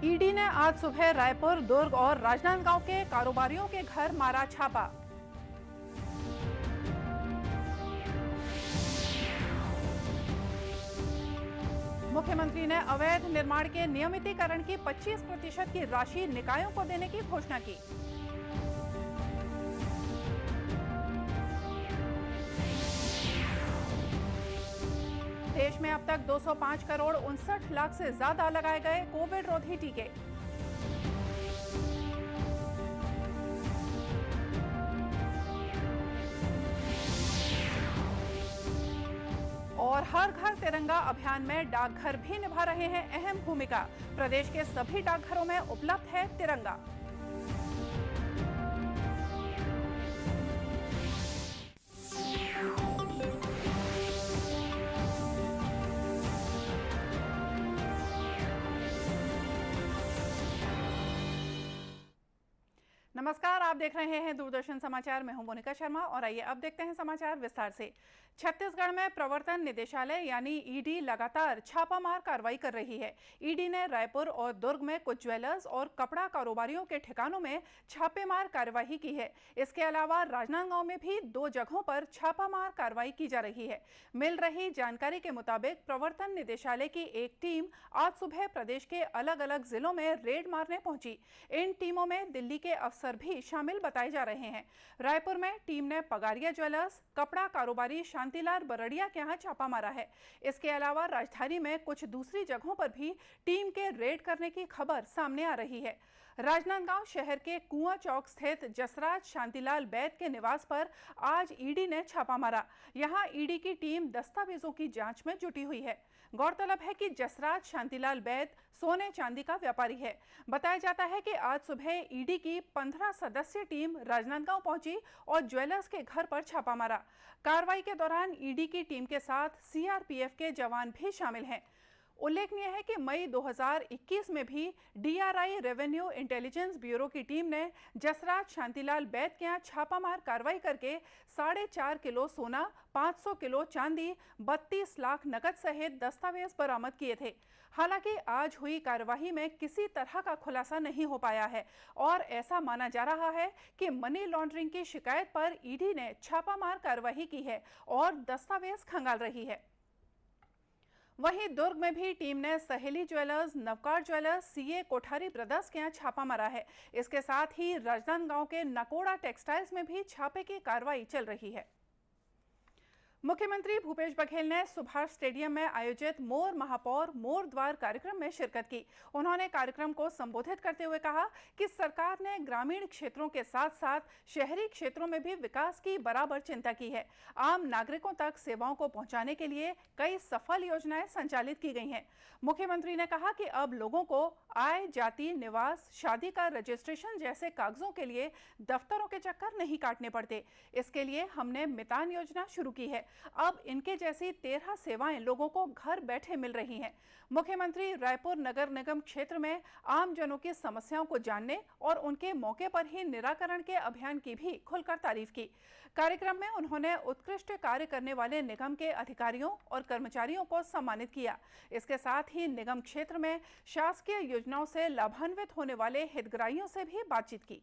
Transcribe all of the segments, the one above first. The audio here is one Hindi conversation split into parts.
ईडी ने आज सुबह रायपुर, दुर्ग और राजनांदगांव के कारोबारियों के घर मारा छापा। मुख्यमंत्री ने अवैध निर्माण के नियमितीकरण की 25% की राशि निकायों को देने की घोषणा की। देश में अब तक 205 करोड़ 59 लाख से ज्यादा लगाए गए कोविड रोधी टीके। और हर घर तिरंगा अभियान में डाकघर भी निभा रहे हैं अहम भूमिका। प्रदेश के सभी डाकघरों में उपलब्ध है तिरंगा। नमस्कार, आप देख रहे हैं दूरदर्शन समाचार। मैं हूं मोनिका शर्मा और आइए अब देखते हैं समाचार विस्तार से। छत्तीसगढ़ में प्रवर्तन निदेशालय यानी ईडी लगातार छापामार कार्रवाई कर रही है। ईडी ने रायपुर और दुर्ग में कुछ ज्वेलर्स और कपड़ा कारोबारियों के ठिकानों में छापेमार कार्रवाई की है। इसके अलावा राजनांदगांव में भी 2 जगहों पर छापामार कार्रवाई की जा रही है। मिल रही जानकारी के मुताबिक प्रवर्तन निदेशालय की एक टीम आज सुबह प्रदेश के अलग अलग जिलों में रेड मारने पहुंची। इन टीमों में दिल्ली के अफसर भी शामिल बताए जा रहे हैं। रायपुर में टीम ने पगारिया ज्वेलर्स, कपड़ा कारोबारी शांतिलाल बरड़िया के यहां छापा मारा है। इसके अलावा राजधानी में कुछ दूसरी जगहों पर भी टीम के रेड करने की खबर सामने आ रही है। राजनांदगांव शहर के कुआं चौक स्थित जसराज शांतिलाल बैद के निवास पर आज ईडी ने छापा मारा। यहां ईडी की टीम दस्तावेजों की जांच में जुटी हुई है। गौरतलब है कि जसराज शांतिलाल बैद सोने चांदी का व्यापारी है। बताया जाता है कि आज सुबह ईडी की 15 सदस्यीय टीम राजनांदगांव पहुंची और ज्वेलर्स के घर पर छापा मारा। कार्रवाई के दौरान ईडी की टीम के साथ सीआरपीएफ के जवान भी शामिल हैं। उल्लेखनीय है कि मई 2021 में भी डीआरआई रेवेन्यू इंटेलिजेंस ब्यूरो की टीम ने जसराज शांतिलाल बैद के यहाँ छापामार कार्रवाई करके 4.5 किलो सोना, 500 किलो चांदी, 32 लाख नकद सहित दस्तावेज बरामद किए थे। हालांकि आज हुई कार्यवाही में किसी तरह का खुलासा नहीं हो पाया है और ऐसा माना जा रहा है कि मनी लॉन्ड्रिंग की शिकायत पर ईडी ने छापामार कार्रवाई की है और दस्तावेज खंगाल रही है। वहीं दुर्ग में भी टीम ने सहेली jewellers, Navkar jewellers, CA Kothari brothers के यहाँ छापा मारा है। इसके साथ ही राजनांदगांव के नकोड़ा टेक्सटाइल्स में भी छापे की कार्रवाई चल रही है। मुख्यमंत्री भूपेश बघेल ने सुभाष स्टेडियम में आयोजित मोर महापौर मोर द्वार कार्यक्रम में शिरकत की। उन्होंने कार्यक्रम को संबोधित करते हुए कहा कि सरकार ने ग्रामीण क्षेत्रों के साथ साथ शहरी क्षेत्रों में भी विकास की बराबर चिंता की है। आम नागरिकों तक सेवाओं को पहुंचाने के लिए कई सफल योजनाएं संचालित की गई हैं। मुख्यमंत्री ने कहा कि अब लोगों को आय, जाति, निवास, शादी का रजिस्ट्रेशन जैसे कागजों के लिए दफ्तरों के चक्कर नहीं काटने पड़ते। इसके लिए हमने मितान योजना शुरू की है। अब इनके जैसी 13 सेवाएं लोगों को घर बैठे मिल रही हैं। मुख्यमंत्री रायपुर नगर निगम क्षेत्र में आम जनों की समस्याओं को जानने और उनके मौके पर ही निराकरण के अभियान की भी खुलकर तारीफ की। कार्यक्रम में उन्होंने उत्कृष्ट कार्य करने वाले निगम के अधिकारियों और कर्मचारियों को सम्मानित किया। इसके साथ ही निगम क्षेत्र में शासकीय योजनाओं से लाभान्वित होने वाले हितग्राहियों से भी बातचीत की।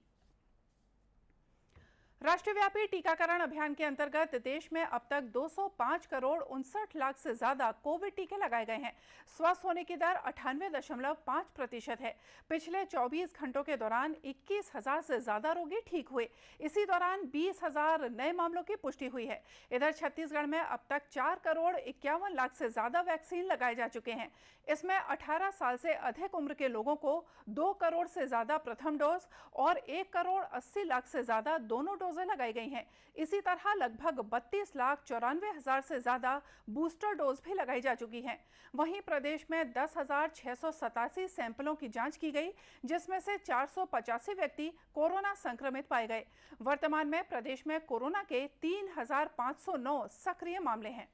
राष्ट्रव्यापी टीकाकरण अभियान के अंतर्गत देश में अब तक 205 करोड़ 59 लाख से ज्यादा कोविड टीके लगाए गए हैं। स्वस्थ होने की दर 98.5% है। पिछले 24 घंटों के दौरान 21,000 से ज्यादा रोगी ठीक हुए। इसी दौरान 20,000 नए मामलों की पुष्टि हुई है। इधर छत्तीसगढ़ में अब तक 4 करोड़ 51 लाख से ज्यादा वैक्सीन लगाए जा चुके हैं। इसमें 18 साल से अधिक उम्र के लोगों को 2 करोड़ से ज्यादा प्रथम डोज और 1 करोड़ 80 लाख से ज्यादा दोनों डोजें लगाई गई हैं। इसी तरह लगभग 32 लाख 94 हजार से ज्यादा बूस्टर डोज भी लगाई जा चुकी हैं। वहीं प्रदेश में 10,687 सैंपलों की जांच की गई, जिसमें से 485 व्यक्ति कोरोना संक्रमित पाए गए। वर्तमान में प्रदेश में कोरोना के 3,509 सक्रिय मामले हैं।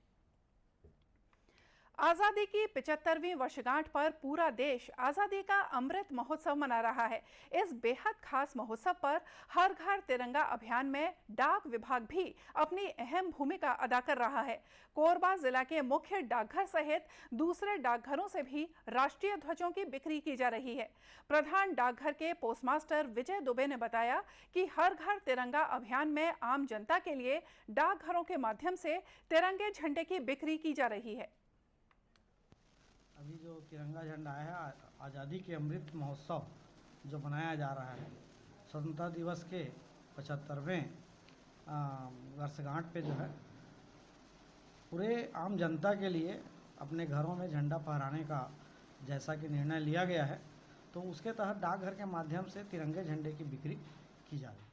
आजादी की 75वीं वर्षगांठ पर पूरा देश आजादी का अमृत महोत्सव मना रहा है। इस बेहद खास महोत्सव पर हर घर तिरंगा अभियान में डाक विभाग भी अपनी अहम भूमिका अदा कर रहा है। कोरबा जिला के मुख्य डाकघर सहित दूसरे डाकघरों से भी राष्ट्रीय ध्वजों की बिक्री की जा रही है। प्रधान डाकघर के पोस्टमास्टर विजय दुबे ने बताया कि हर घर तिरंगा अभियान में आम जनता के लिए डाकघरों के माध्यम से तिरंगे झंडे की बिक्री की जा रही है। अभी जो तिरंगा झंडा है आज़ादी के अमृत महोत्सव जो मनाया जा रहा है स्वतंत्रता दिवस के 75वें वर्षगांठ पे जो है पूरे आम जनता के लिए अपने घरों में झंडा फहराने का जैसा कि निर्णय लिया गया है, तो उसके तहत डाकघर के माध्यम से तिरंगे झंडे की बिक्री की जा रही है।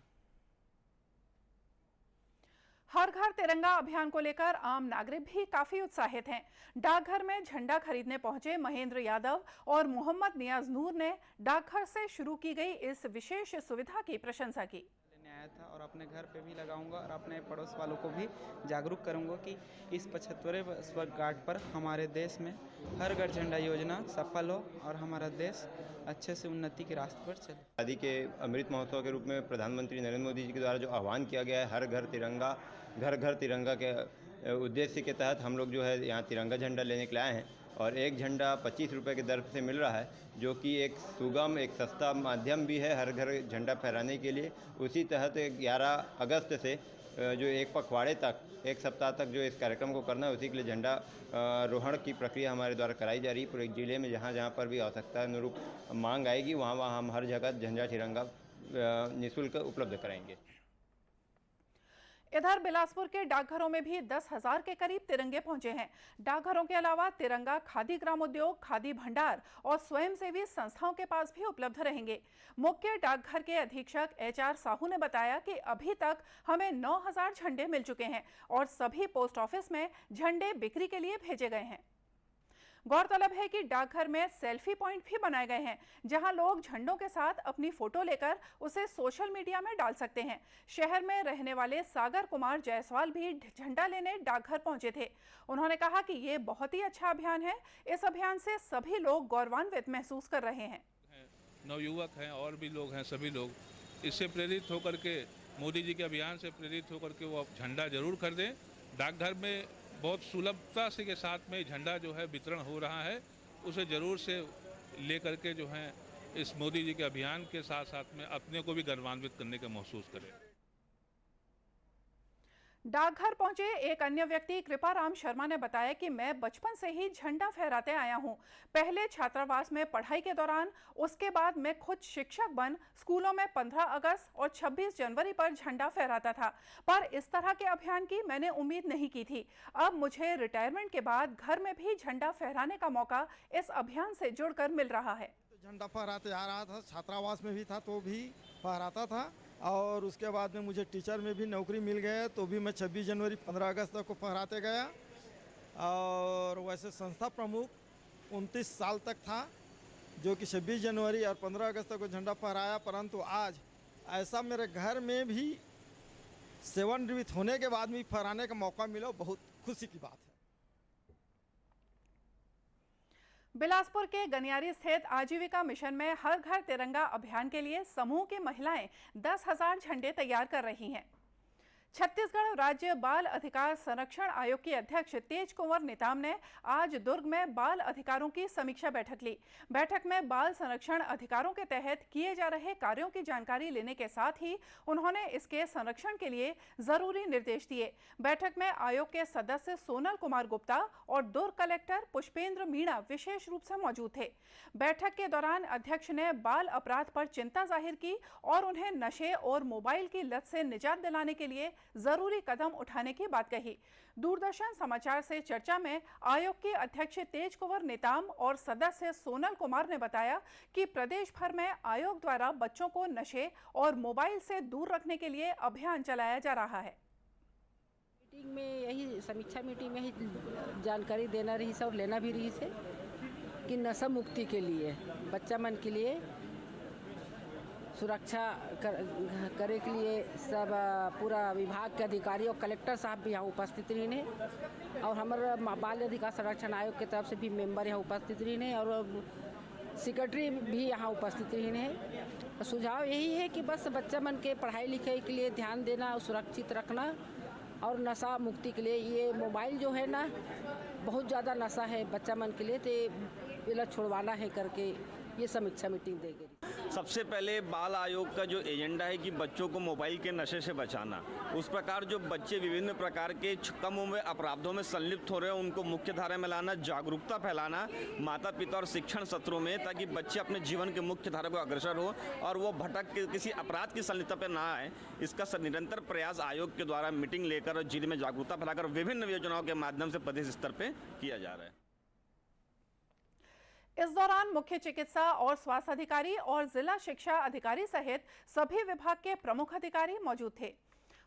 हर घर तिरंगा अभियान को लेकर आम नागरिक भी काफी उत्साहित हैं। डाकघर में झंडा खरीदने पहुंचे महेंद्र यादव और मोहम्मद नियाज नूर ने डाकघर से शुरू की गई इस विशेष सुविधा की प्रशंसा की। आया था और अपने घर पे भी लगाऊंगा और अपने पड़ोस वालों को भी जागरूक करूंगा कि इस 75वें वर्षगांठ पर हमारे देश में हर घर झंडा योजना सफल हो और हमारा देश अच्छे से उन्नति के रास्ते पर चले। आज़ादी के अमृत महोत्सव के रूप में प्रधानमंत्री नरेंद्र मोदी जी के द्वारा जो आह्वान किया गया है हर घर तिरंगा, घर घर तिरंगा के उद्देश्य के तहत हम लोग जो है यहाँ तिरंगा झंडा लेने के लिए आए हैं और एक झंडा 25 रुपये की दर से मिल रहा है, जो कि एक सुगम एक सस्ता माध्यम भी है हर घर झंडा फहराने के लिए। उसी तहत 11 अगस्त से जो एक पखवाड़े तक एक सप्ताह तक जो इस कार्यक्रम को करना है उसी के लिए झंडा रोहण की प्रक्रिया हमारे द्वारा कराई जा रही है। पूरे जिले में जहाँ जहाँ पर भी आवश्यकता अनुरूप मांग आएगी वहाँ हम हर जगह झंडा तिरंगा निःशुल्क उपलब्ध कराएंगे। इधर बिलासपुर के डाकघरों में भी 10,000 के करीब तिरंगे पहुंचे हैं। डाकघरों के अलावा तिरंगा खादी ग्रामोद्योग, खादी भंडार और स्वयंसेवी संस्थाओं के पास भी उपलब्ध रहेंगे। मुख्य डाकघर के अधीक्षक HR साहू ने बताया कि अभी तक हमें 9,000 झंडे मिल चुके हैं और सभी पोस्ट ऑफिस में झंडे बिक्री के लिए भेजे गए हैं। गौरतलब है कि डाकघर में सेल्फी पॉइंट भी बनाए गए हैं, जहां लोग झंडों के साथ अपनी फोटो लेकर उसे सोशल मीडिया में डाल सकते हैं। शहर में रहने वाले सागर कुमार जायसवाल भी झंडा लेने डाकघर पहुंचे थे। उन्होंने कहा कि ये बहुत ही अच्छा अभियान है। इस अभियान से सभी लोग गौरवान्वित महसूस कर रहे हैं। नवयुवक हैं और भी लोग हैं, सभी लोग इससे प्रेरित होकर के मोदी जी के अभियान से प्रेरित होकर के वो झंडा जरूर खरीदें। डाकघर में बहुत सुलभता से के साथ में झंडा जो है वितरण हो रहा है, उसे ज़रूर से लेकर के जो है इस मोदी जी के अभियान के साथ साथ में अपने को भी गौरवान्वित करने का महसूस करें। डाकघर पहुंचे एक अन्य व्यक्ति कृपाराम शर्मा ने बताया कि मैं बचपन से ही झंडा फहराते आया हूं। पहले छात्रावास में पढ़ाई के दौरान, उसके बाद मैं खुद शिक्षक बन स्कूलों में 15 अगस्त और 26 जनवरी पर झंडा फहराता था, पर इस तरह के अभियान की मैंने उम्मीद नहीं की थी। अब मुझे रिटायरमेंट के बाद घर में भी झंडा फहराने का मौका इस अभियान से जुड़कर मिल रहा है। झंडा फहराते आ रहा था, छात्रावास में भी था तो भी फहराता था और उसके बाद में मुझे टीचर में भी नौकरी मिल गया तो भी मैं 26 जनवरी 15 अगस्त तक को फहराते गया। और वैसे संस्था प्रमुख 29 साल तक था जो कि 26 जनवरी और 15 अगस्त तक को झंडा फहराया, परंतु आज ऐसा मेरे घर में भी सेवानिवृत्त होने के बाद भी फहराने का मौका मिला, बहुत खुशी की बात है। बिलासपुर के गनियारी स्थित आजीविका मिशन में हर घर तिरंगा अभियान के लिए समूह की महिलाएं 10,000 झंडे तैयार कर रही हैं। छत्तीसगढ़ राज्य बाल अधिकार संरक्षण आयोग के अध्यक्ष तेज कुंवर नेताम ने आज दुर्ग में बाल अधिकारों की समीक्षा बैठक ली। बैठक में बाल संरक्षण अधिकारों के तहत किए जा रहे कार्यों की जानकारी लेने के साथ ही उन्होंने इसके संरक्षण के लिए जरूरी निर्देश दिए। बैठक में आयोग के सदस्य सोनल कुमार गुप्ता और दुर्ग कलेक्टर पुष्पेंद्र मीणा विशेष रूप से मौजूद थे। बैठक के दौरान अध्यक्ष ने बाल अपराध पर चिंता जाहिर की और उन्हें नशे और मोबाइल की लत से निजात दिलाने के लिए जरूरी कदम उठाने की बात कही। दूरदर्शन समाचार से चर्चा में आयोग के अध्यक्ष तेज कुंवर नेताम और सदस्य सोनल कुमार ने बताया कि प्रदेश भर में आयोग द्वारा बच्चों को नशे और मोबाइल से दूर रखने के लिए अभियान चलाया जा रहा है। मीटिंग में यही समीक्षा मीटिंग में ही जानकारी देना रही से और लेना भी रही से कि नशा मुक्ति के लिए बच्चा मन के लिए सुरक्षा करे के लिए सब पूरा विभाग के अधिकारी और कलेक्टर साहब भी यहाँ उपस्थित रही और हमारे बाल अधिकार संरक्षण आयोग की तरफ से भी मेंबर यहाँ उपस्थित रही और सेक्रेटरी भी यहाँ उपस्थित रही है। सुझाव यही है कि बस बच्चा मन के पढ़ाई लिखाई के लिए ध्यान देना, सुरक्षित रखना और नशा मुक्ति के लिए ये मोबाइल जो है ना बहुत ज़्यादा नशा है बच्चा मन के लिए, तो ये छुड़वाना है करके ये समीक्षा मीटिंग देगी। सबसे पहले बाल आयोग का जो एजेंडा है कि बच्चों को मोबाइल के नशे से बचाना, उस प्रकार जो बच्चे विभिन्न प्रकार के कम उम्र अपराधों में संलिप्त हो रहे हैं उनको मुख्य धारा में लाना, जागरूकता फैलाना माता पिता और शिक्षण सत्रों में, ताकि बच्चे अपने जीवन के मुख्य धारा को अग्रसर हो और वो भटक के किसी अपराध की संलिप्तता पर ना आए। इसका निरंतर प्रयास आयोग के द्वारा मीटिंग लेकर और जिले में जागरूकता फैलाकर विभिन्न योजनाओं के माध्यम से प्रदेश स्तर पर किया जा रहा है। इस दौरान मुख्य चिकित्सा और स्वास्थ्य अधिकारी और जिला शिक्षा अधिकारी सहित सभी विभाग के प्रमुख अधिकारी मौजूद थे।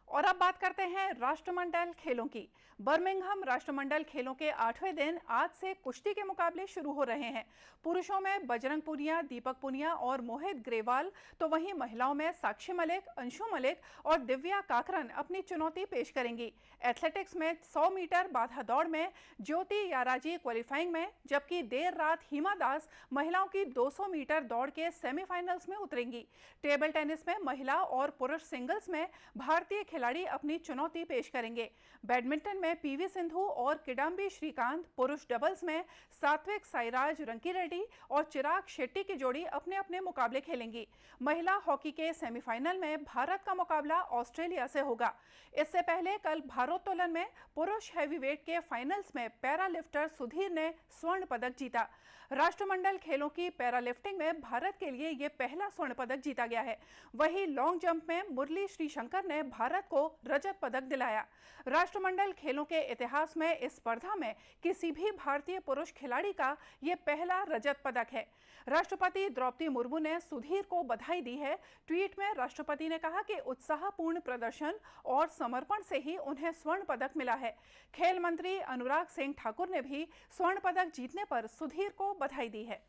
और अब बात करते हैं राष्ट्रमंडल खेलों की। बर्मिंघम राष्ट्रमंडल खेलों के 8वें दिन आज से कुश्ती के मुकाबले शुरू हो रहे हैं। पुरुषों में बजरंग पुनिया, दीपक पुनिया और मोहित ग्रेवाल, तो वहीं महिलाओं में साक्षी मलिक, अंशु मलिक और दिव्या काकरन अपनी चुनौती पेश करेंगी। एथलेटिक्स में 100 मीटर बाधा दौड़ में ज्योति याराजी क्वालिफाइंग में, जबकि देर रात हिमा दास महिलाओं की 200 मीटर दौड़ के सेमीफाइनल्स में उतरेंगी। टेबल टेनिस में महिला और पुरुष सिंगल्स में भारतीय खिलाड़ी अपनी चुनौती पेश करेंगे। बैडमिंटन में पीवी सिंधु और किडांबी श्रीकांत, पुरुष डबल्स में सात्विक साईराज रंकीरेड्डी और चिराग शेट्टी की जोड़ी अपने अपने मुकाबले खेलेंगी। महिला हॉकी के सेमीफाइनल में भारत का मुकाबला ऑस्ट्रेलिया से होगा। इससे पहले कल भारोत्तोलन में पुरुष हैवीवेट के फाइनल्स में पैरा लिफ्टर सुधीर ने स्वर्ण पदक जीता। राष्ट्रमंडल खेलों की पैरा लिफ्टिंग में भारत के लिए ये पहला स्वर्ण पदक जीता गया है। वहीं लॉन्ग जंप में मुरली श्रीशंकर ने भारत को रजत पदक दिलाया। राष्ट्रमंडल खेलों के इतिहास में इस स्पर्धा में किसी भी भारतीय पुरुष खिलाड़ी का ये पहला रजत पदक है। राष्ट्रपति द्रौपदी मुर्मू ने सुधीर को बधाई दी है। ट्वीट में राष्ट्रपति ने कहा कि उत्साहपूर्ण प्रदर्शन और समर्पण से ही उन्हें स्वर्ण पदक मिला है। खेल मंत्री अनुराग सिंह ठाकुर ने भी स्वर्ण पदक जीतने पर सुधीर को बधाई दी है।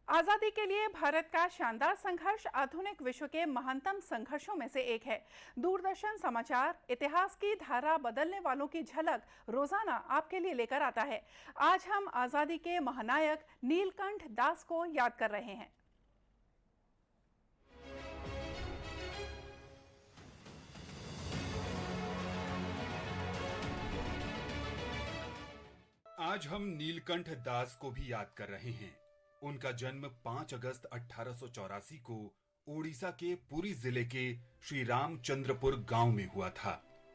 आजादी के लिए भारत का शानदार संघर्ष आधुनिक विश्व के महानतम संघर्षों में से एक है। दूरदर्शन समाचार इतिहास की धारा बदलने वालों की झलक रोजाना आपके लिए लेकर आता है। आज हम आजादी के महानायक नीलकंठ दास को याद कर रहे हैं। आज हम नीलकंठ दास को भी याद कर रहे हैं। उनका जन्म 5 अगस्त 1884 को ओडिशा के पुरी जिले के श्री रामचंद्रपुर गांव में हुआ था।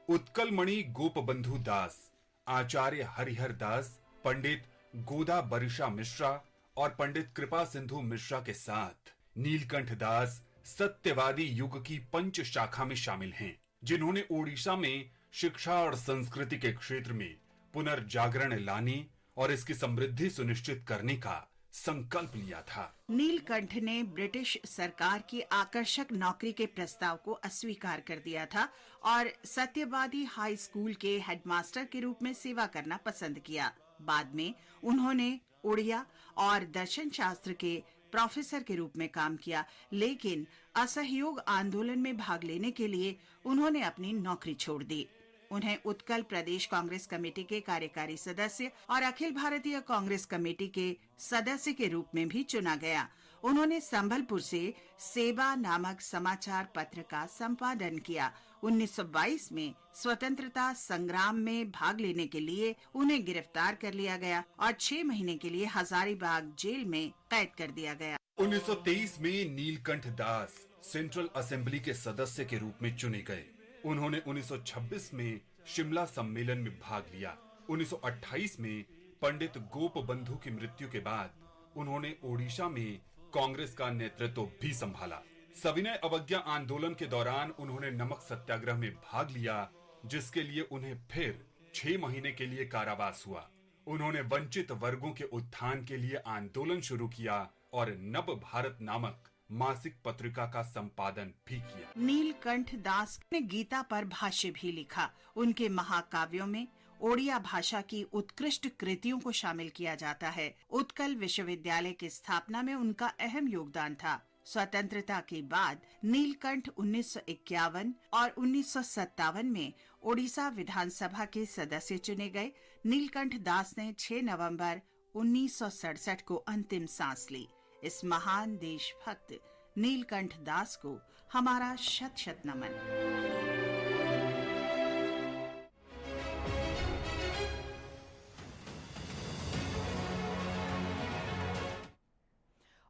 उत्कल मणि गोपबंधु दास, आचार्य हरिहर दास, पंडित गोदा बरिशा मिश्रा और पंडित कृपा सिंधु मिश्रा के साथ नीलकंठ दास सत्यवादी युग की पंच शाखा में शामिल हैं, जिन्होंने ओडिशा में शिक्षा और संस्कृति के क्षेत्र में पुनर्जागरण लाने और इसकी समृद्धि सुनिश्चित करने का संकल्प लिया था। नीलकंठ ने ब्रिटिश सरकार की आकर्षक नौकरी के प्रस्ताव को अस्वीकार कर दिया था और सत्यवादी हाई स्कूल के हेडमास्टर के रूप में सेवा करना पसंद किया। बाद में उन्होंने उड़िया और दर्शन शास्त्र के प्रोफेसर के रूप में काम किया, लेकिन असहयोग आंदोलन में भाग लेने के लिए उन्होंने अपनी नौकरी छोड़ दी। उन्हें उत्कल प्रदेश कांग्रेस कमेटी के कार्यकारी सदस्य और अखिल भारतीय कांग्रेस कमेटी के सदस्य के रूप में भी चुना गया। उन्होंने संबलपुर से सेवा नामक समाचार पत्र का संपादन किया। 1922 में स्वतंत्रता संग्राम में भाग लेने के लिए उन्हें गिरफ्तार कर लिया गया और 6 महीने के लिए हजारीबाग जेल में कैद कर दिया गया। 1923 में नीलकंठ दास सेंट्रल असेंबली के सदस्य के रूप में चुने गए। उन्होंने 1926 में शिमला सम्मेलन में भाग लिया। 1928 में पंडित गोपबंधु की मृत्यु के बाद उन्होंने ओडिशा में कांग्रेस का नेतृत्व भी संभाला। सविनय अवज्ञा आंदोलन के दौरान उन्होंने नमक सत्याग्रह में भाग लिया, जिसके लिए उन्हें फिर 6 महीने के लिए कारावास हुआ। उन्होंने वंचित वर्गों के उत्थान के लिए आंदोलन शुरू किया और नव भारत नामक मासिक पत्रिका का संपादन भी किया। नीलकंठ दास ने गीता पर भाष्य भी लिखा। उनके महाकाव्यों में ओडिया भाषा की उत्कृष्ट कृतियों को शामिल किया जाता है। उत्कल विश्वविद्यालय की स्थापना में उनका अहम योगदान था। स्वतंत्रता के बाद नीलकंठ 1951 और 1957 में ओडिशा विधानसभा के सदस्य चुने गए। नीलकंठ दास ने 6 नवंबर 1967 को अंतिम सांस ली। इस महान देशभक्त नीलकंठ दास को हमारा शत शत नमन।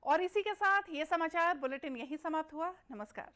और इसी के साथ ये समाचार बुलेटिन यहीं समाप्त हुआ। नमस्कार।